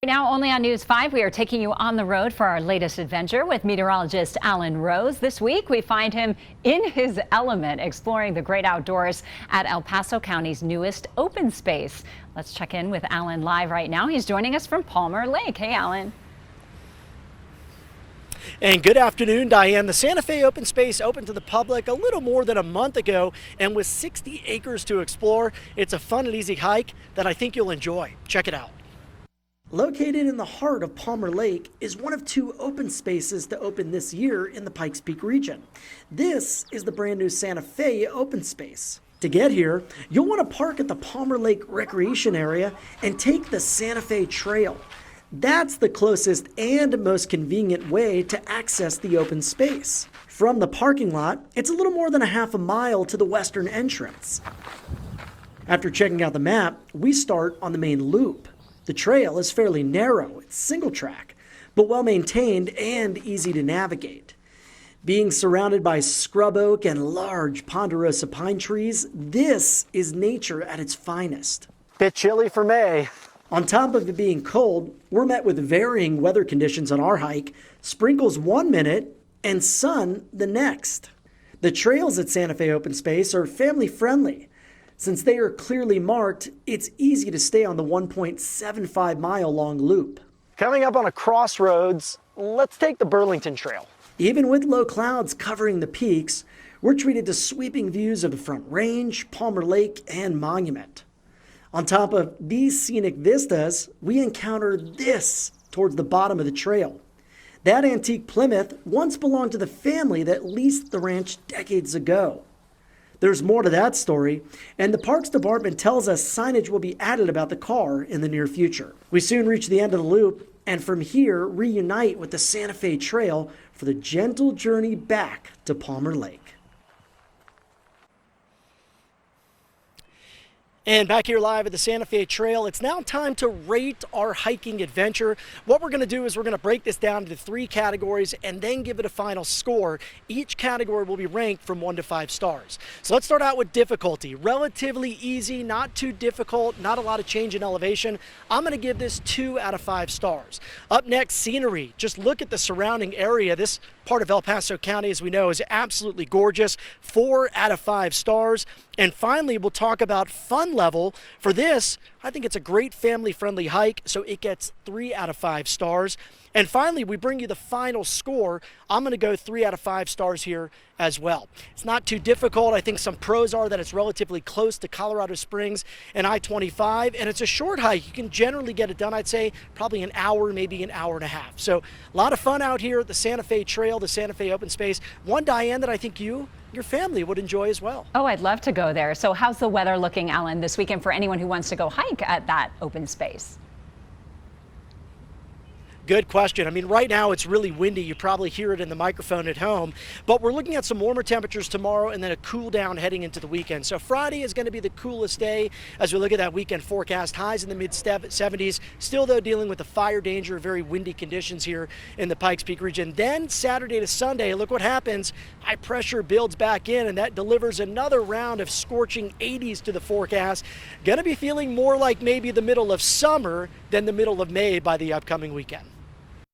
Right now, only on News 5, we are taking you on the road for our latest adventure with meteorologist Alan Rose. This week, we find him in his element, exploring the great outdoors at El Paso County's newest open space. Let's check in with Alan live right now. He's joining us from Palmer Lake. Hey, Alan. And good afternoon, Diane. The Santa Fe open space opened to the public a little more than a month ago, and with 60 acres to explore, it's a fun and easy hike that I think you'll enjoy. Check it out. Located in the heart of Palmer Lake is one of two open spaces to open this year in the Pikes Peak region. This is the brand new Santa Fe open space. To get here, you'll want to park at the Palmer Lake Recreation Area and take the Santa Fe Trail. That's the closest and most convenient way to access the open space. From the parking lot, it's a little more than a half a mile to the western entrance. After checking out the map, we start on the main loop. The trail is fairly narrow, it's single track, but well maintained and easy to navigate. Being surrounded by scrub oak and large ponderosa pine trees, this is nature at its finest. Bit chilly for May. On top of it being cold, we're met with varying weather conditions on our hike, sprinkles 1 minute and sun the next. The trails at Santa Fe Open Space are family friendly. Since they are clearly marked, it's easy to stay on the 1.75 mile long loop. Coming up on a crossroads, let's take the Burlington Trail. Even with low clouds covering the peaks, we're treated to sweeping views of the Front Range, Palmer Lake, and Monument. On top of these scenic vistas, we encounter this towards the bottom of the trail. That antique Plymouth once belonged to the family that leased the ranch decades ago. There's more to that story, and the Parks Department tells us signage will be added about the car in the near future. We soon reach the end of the loop, and from here reunite with the Santa Fe Trail for the gentle journey back to Palmer Lake. And back here live at the Santa Fe Trail, it's now time to rate our hiking adventure. What we're going to do is we're going to break this down into 3 categories and then give it a final score. Each category will be ranked from 1 to 5 stars. So let's start out with difficulty. Relatively easy, not too difficult, not a lot of change in elevation. I'm going to give this 2 out of 5 stars. Up next, scenery. Just look at the surrounding area. This part of El Paso County, as we know, is absolutely gorgeous. 4 out of 5 stars. And finally, we'll talk about fun level. For this, I think it's a great family-friendly hike, so it gets 3 out of 5 stars. And finally, we bring you the final score. I'm going to go 3 out of 5 stars here as well. It's not too difficult. I think some pros are that it's relatively close to Colorado Springs and I-25, and it's a short hike. You can generally get it done, I'd say, probably an hour, maybe an hour and a half. So a lot of fun out here at the Santa Fe Trail, the Santa Fe Open Space. One, Diane, that I think your family would enjoy as well. Oh, I'd love to go there. So how's the weather looking, Alan, this weekend for anyone who wants to go hike at that open space? Good question. I mean, right now it's really windy. You probably hear it in the microphone at home, but we're looking at some warmer temperatures tomorrow and then a cool down heading into the weekend. So Friday is going to be the coolest day as we look at that weekend forecast. Highs in the mid 70s. Still, though, dealing with the fire danger, very windy conditions here in the Pikes Peak region. Then Saturday to Sunday, look what happens. High pressure builds back in, and that delivers another round of scorching 80s to the forecast. Going to be feeling more like maybe the middle of summer than the middle of May by the upcoming weekend.